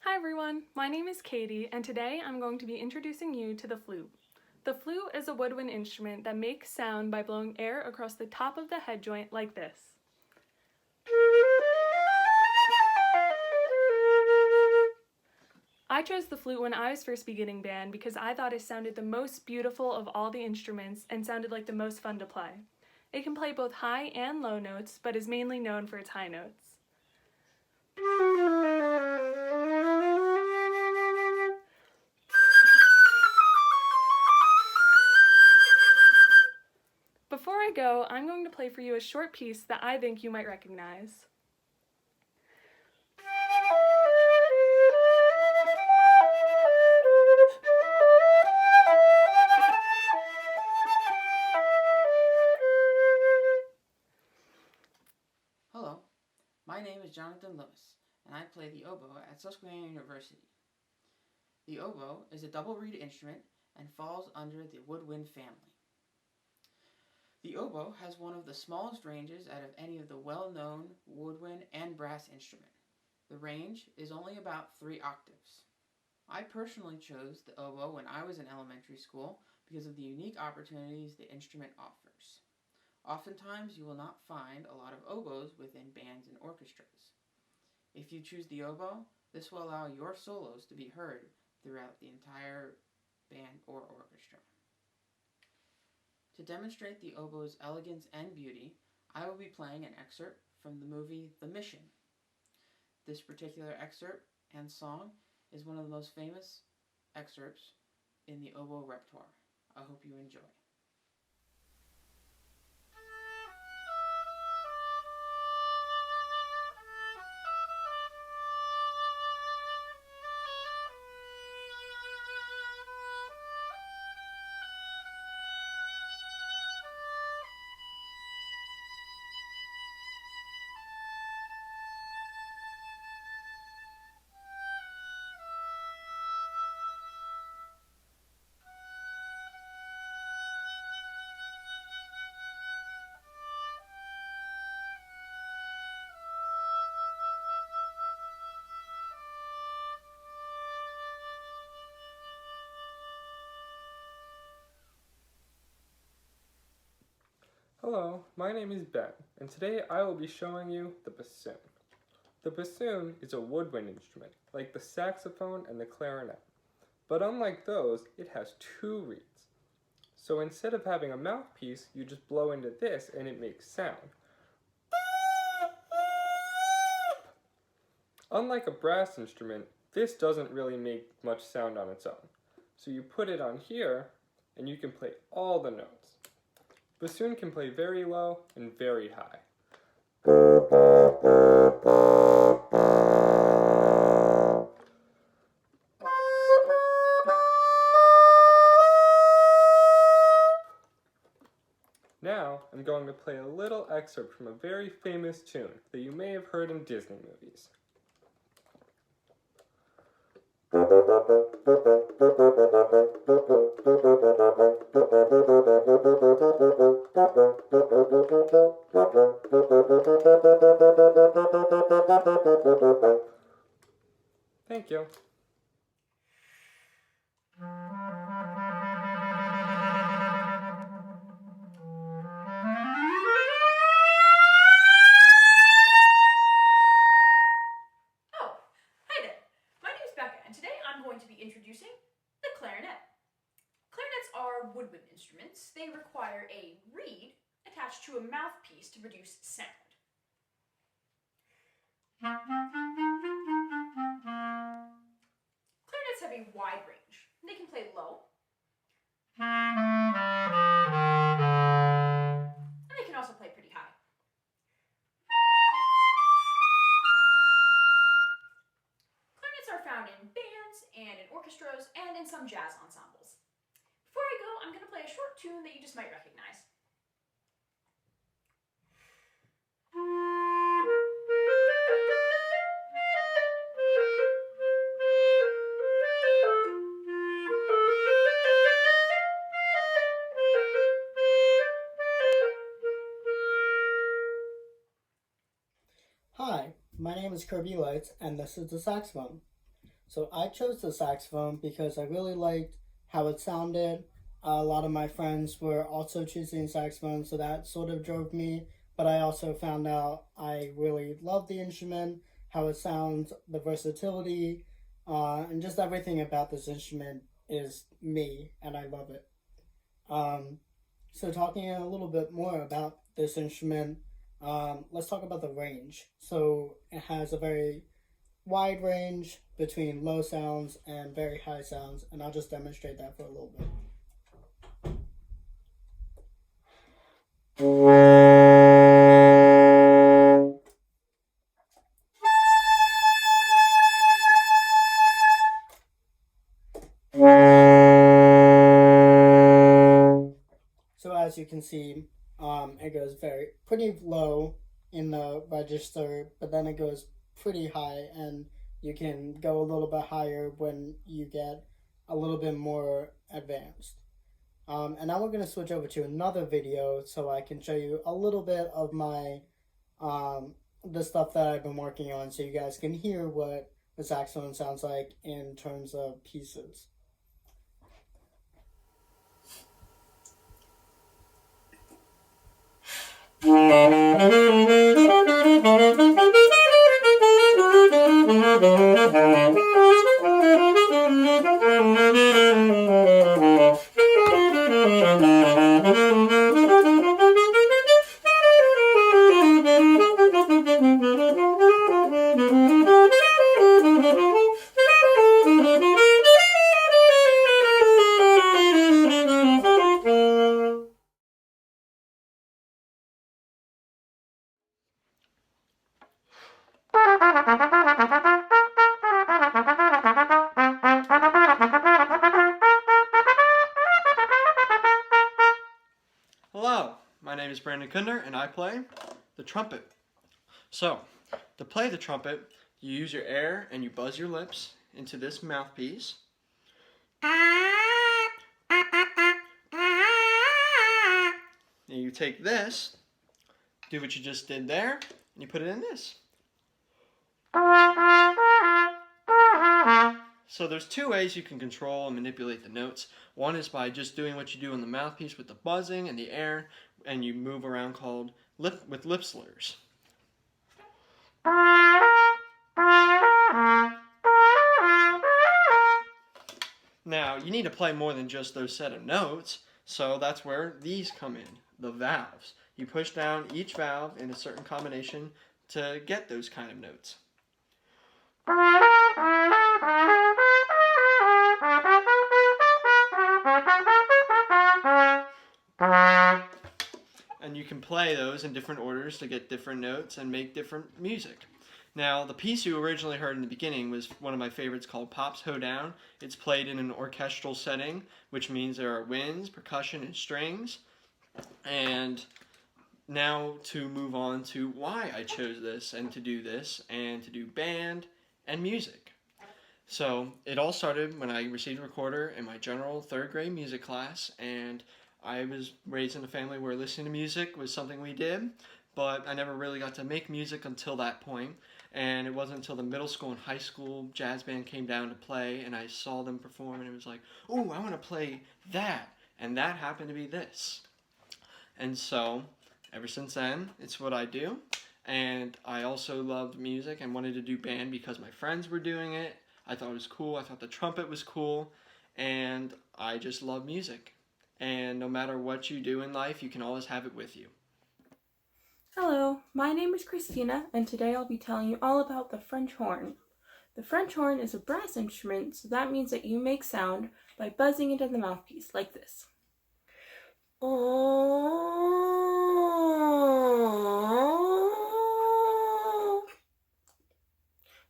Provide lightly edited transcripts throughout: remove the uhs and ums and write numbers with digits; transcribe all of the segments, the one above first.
Hi everyone, my name is Katie, and today I'm going to be introducing you to the flute. The flute is a woodwind instrument that makes sound by blowing air across the top of the head joint like this. I chose the flute when I was first beginning band because I thought it sounded the most beautiful of all the instruments and sounded like the most fun to play. It can play both high and low notes, but is mainly known for its high notes. Before I go, I'm going to play for you a short piece that I think you might recognize. Hello, my name is Jonathan Lewis, and I play the oboe at Susquehanna University. The oboe is a double reed instrument and falls under the woodwind family. The oboe has one of the smallest ranges out of any of the well-known woodwind and brass instruments. The range is only about 3 octaves. I personally chose the oboe when I was in elementary school because of the unique opportunities the instrument offers. Oftentimes, you will not find a lot of oboes within bands and orchestras. If you choose the oboe, this will allow your solos to be heard throughout the entire band or orchestra. To demonstrate the oboe's elegance and beauty, I will be playing an excerpt from the movie The Mission. This particular excerpt and song is one of the most famous excerpts in the oboe repertoire. I hope you enjoy. Hello, my name is Ben, and today I will be showing you the bassoon. The bassoon is a woodwind instrument, like the saxophone and the clarinet. But unlike those, it has 2 reeds. So instead of having a mouthpiece, you just blow into this and it makes sound. Unlike a brass instrument, this doesn't really make much sound on its own. So you put it on here, and you can play all the notes. Bassoon can play very low and very high. Now, I'm going to play a little excerpt from a very famous tune that you may have heard in Disney movies. Thank you. And today I'm going to be introducing the clarinet. Clarinets are woodwind instruments. They require a reed attached to a mouthpiece to produce sound. Clarinets have a wide range. They can play low, and they can also play pretty high. Clarinets are found in bands and in orchestras and in some jazz ensembles. Before I go, I'm going to play a short tune that you just might recognize. Hi, my name is Kirby Lights, and this is the saxophone. So I chose the saxophone because I really liked how it sounded. A lot of my friends were also choosing saxophone, so that sort of drove me. But I also found out I really love the instrument, how it sounds, the versatility, and just everything about this instrument is me, and I love it. Um, so talking a little bit more about this instrument, let's talk about the range. So it has a very wide range between low sounds and very high sounds, and I'll just demonstrate that for a little bit. So as you can see, it goes pretty low in the register, but then it goes pretty high, and you can go a little bit higher when you get a little bit more advanced. And now we're going to switch over to another video so I can show you a little bit of my the stuff that I've been working on, so you guys can hear what the saxophone sounds like in terms of pieces. Hello, my name is Brandon Kunder and I play the trumpet. So, to play the trumpet, you use your air and you buzz your lips into this mouthpiece. And you take this, do what you just did there, and you put it in this. So there's two ways you can control and manipulate the notes. One is by just doing what you do in the mouthpiece with the buzzing and the air, and you move around called lip slurs. Now, you need to play more than just those set of notes, so that's where these come in, the valves. You push down each valve in a certain combination to get those kind of notes. And you can play those in different orders to get different notes and make different music. Now, the piece you originally heard in the beginning was one of my favorites called Pop's Hoedown. It's played in an orchestral setting, which means there are winds, percussion, and strings. And now to move on to why I chose this and to do this and to do band and music. So it all started when I received a recorder in my general third grade music class, and I was raised in a family where listening to music was something we did, but I never really got to make music until that point. And it wasn't until the middle school and high school jazz band came down to play, and I saw them perform, and it was like, oh, I want to play that. And that happened to be this. And so, ever since then, it's what I do. And I also loved music and wanted to do band because my friends were doing it. I thought it was cool. I thought the trumpet was cool. And I just love music. And no matter what you do in life, you can always have it with you. Hello, my name is Christina, and today I'll be telling you all about the French horn. The French horn is a brass instrument, so that means that you make sound by buzzing into the mouthpiece, like this.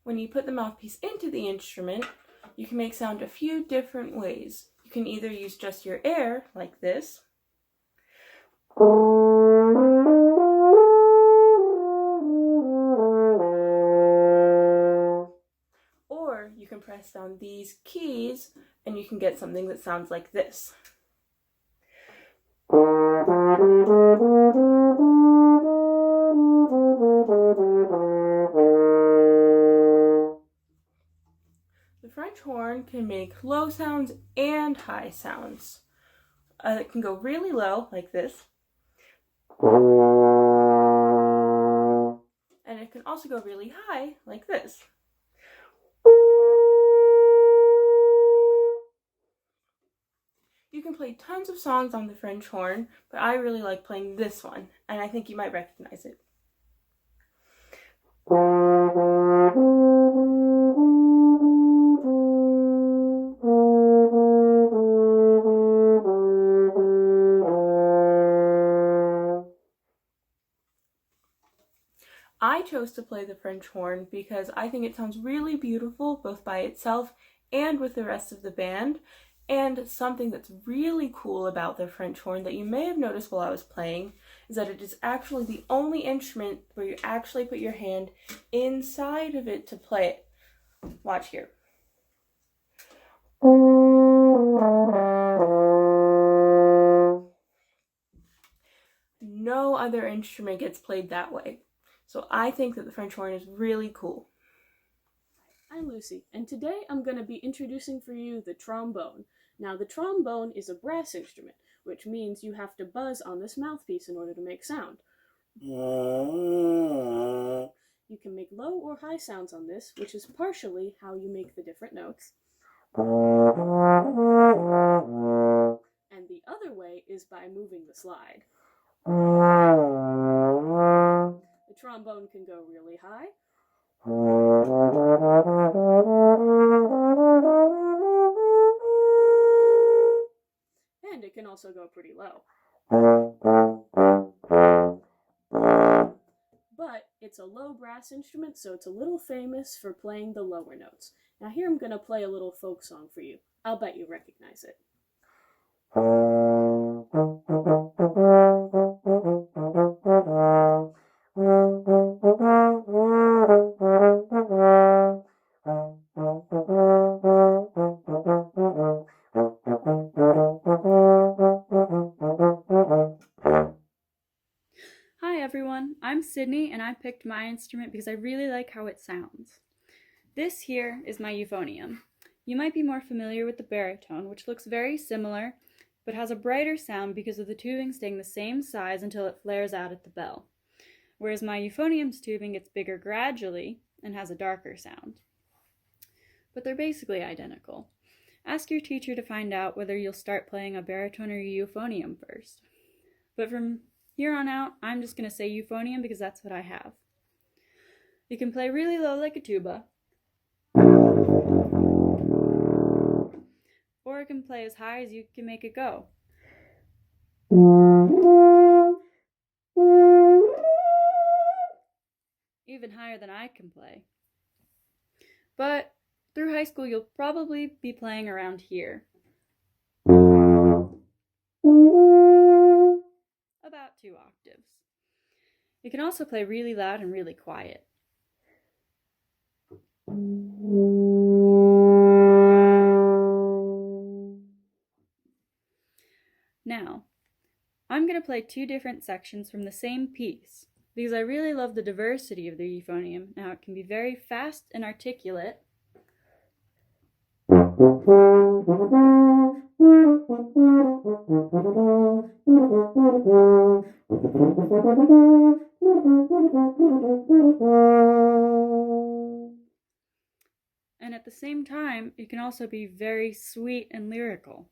When you put the mouthpiece into the instrument, you can make sound a few different ways. You can either use just your air, like this, or you can press down these keys and you can get something that sounds like this. The horn can make low sounds and high sounds. It can go really low, like this. And it can also go really high, like this. You can play tons of songs on the French horn, but I really like playing this one, and I think you might recognize it. I chose to play the French horn because I think it sounds really beautiful both by itself and with the rest of the band. And something that's really cool about the French horn that you may have noticed while I was playing is that it is actually the only instrument where you actually put your hand inside of it to play it. Watch here. No other instrument gets played that way. So I think that the French horn is really cool. I'm Lucy, and today I'm going to be introducing for you the trombone. Now, the trombone is a brass instrument, which means you have to buzz on this mouthpiece in order to make sound. You can make low or high sounds on this, which is partially how you make the different notes. And the other way is by moving the slide. The trombone can go really high. And it can also go pretty low. But it's a low brass instrument, so it's a little famous for playing the lower notes. Now here I'm going to play a little folk song for you. I'll bet you recognize it. Hi everyone, I'm Sydney and I picked my instrument because I really like how it sounds. This here is my euphonium. You might be more familiar with the baritone, which looks very similar, but has a brighter sound because of the tubing staying the same size until it flares out at the bell. Whereas my euphonium's tubing gets bigger gradually and has a darker sound. But they're basically identical. Ask your teacher to find out whether you'll start playing a baritone or euphonium first. But from here on out, I'm just going to say euphonium because that's what I have. You can play really low like a tuba, or it can play as high as you can make it go. Even higher than I can play. But through high school, you'll probably be playing around here. About 2 octaves. You can also play really loud and really quiet. Now, I'm going to play 2 different sections from the same piece because I really love the diversity of the euphonium. Now, it can be very fast and articulate, and at the same time, it can also be very sweet and lyrical.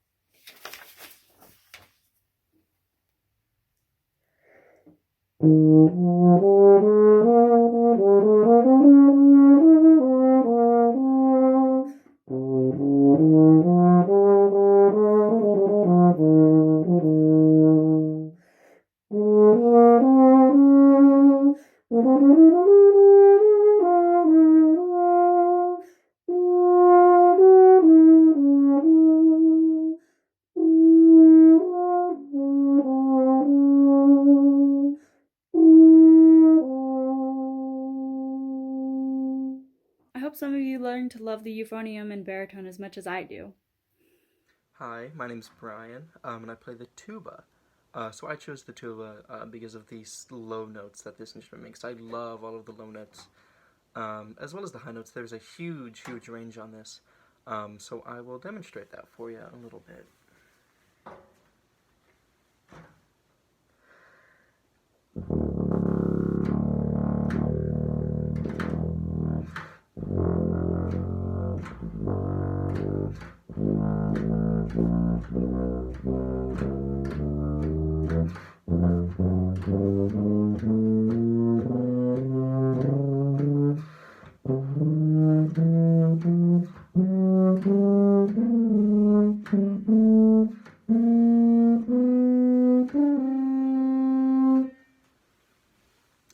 I hope some of you learn to love the euphonium and baritone as much as I do. Hi, my name's Brian, and I play the tuba. So I chose the tuba because of these low notes that this instrument makes. I love all of the low notes, as well as the high notes. There's a huge range on this. So I will demonstrate that for you a little bit.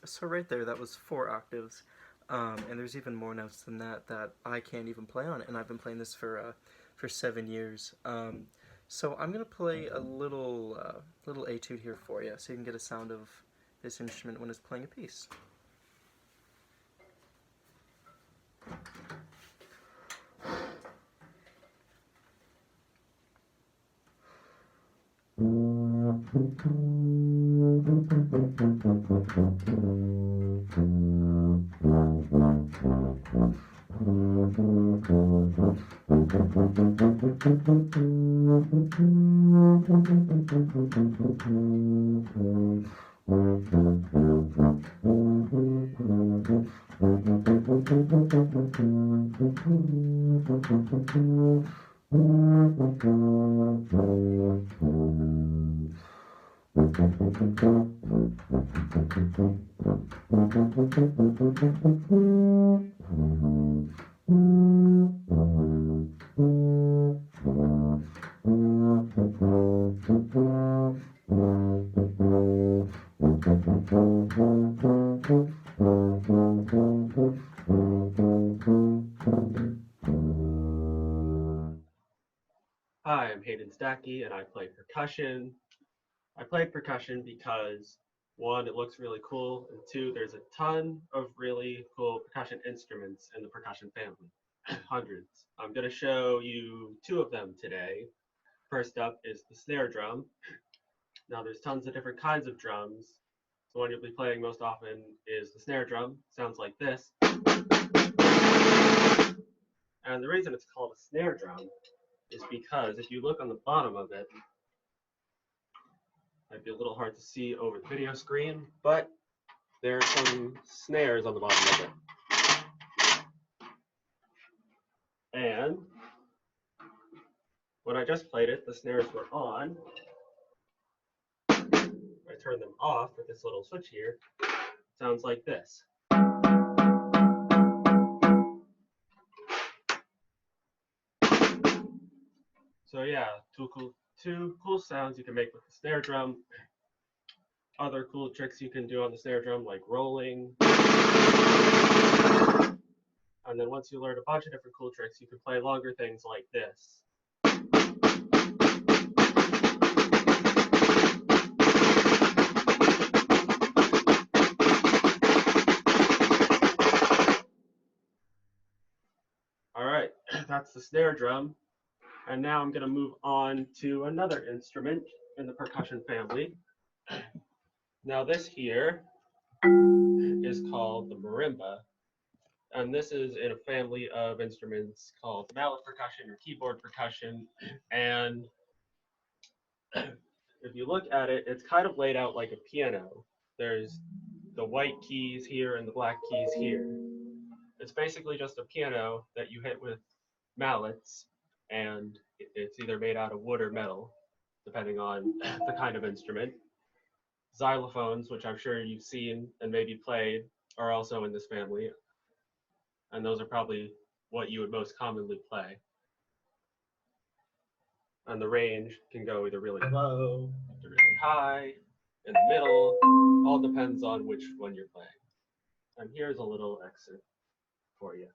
So right there, that was 4 octaves, and there's even more notes than that that I can't even play on, and I've been playing this for 7 years. So I'm gonna play a little etude here for you, so you can get a sound of this instrument when it's playing a piece. Hi, I'm Hayden Stackey, and I play percussion. I play percussion because, 1, it looks really cool, and 2, there's a ton of really cool percussion instruments in the percussion family. Hundreds. I'm going to show you 2 of them today. First up is the snare drum. Now, there's tons of different kinds of drums. The one you'll be playing most often is the snare drum. Sounds like this. And the reason it's called a snare drum is because if you look on the bottom of it, might be a little hard to see over the video screen, but there are some snares on the bottom of it. And when I just played it, the snares were on. If I turn them off with this little switch here, it sounds like this. So yeah, two cool sounds you can make with the snare drum. Other cool tricks you can do on the snare drum, like rolling. And then once you learn a bunch of different cool tricks, you can play longer things like this. All right, that's the snare drum. And now I'm going to move on to another instrument in the percussion family. Now this here is called the marimba. And this is in a family of instruments called mallet percussion or keyboard percussion. And if you look at it, it's kind of laid out like a piano. There's the white keys here and the black keys here. It's basically just a piano that you hit with mallets, and it's either made out of wood or metal, depending on the kind of instrument. Xylophones, which I'm sure you've seen and maybe played, are also in this family, and those are probably what you would most commonly play. And the range can go either really low to really high, in the middle, all depends on which one you're playing. And here's a little excerpt for you.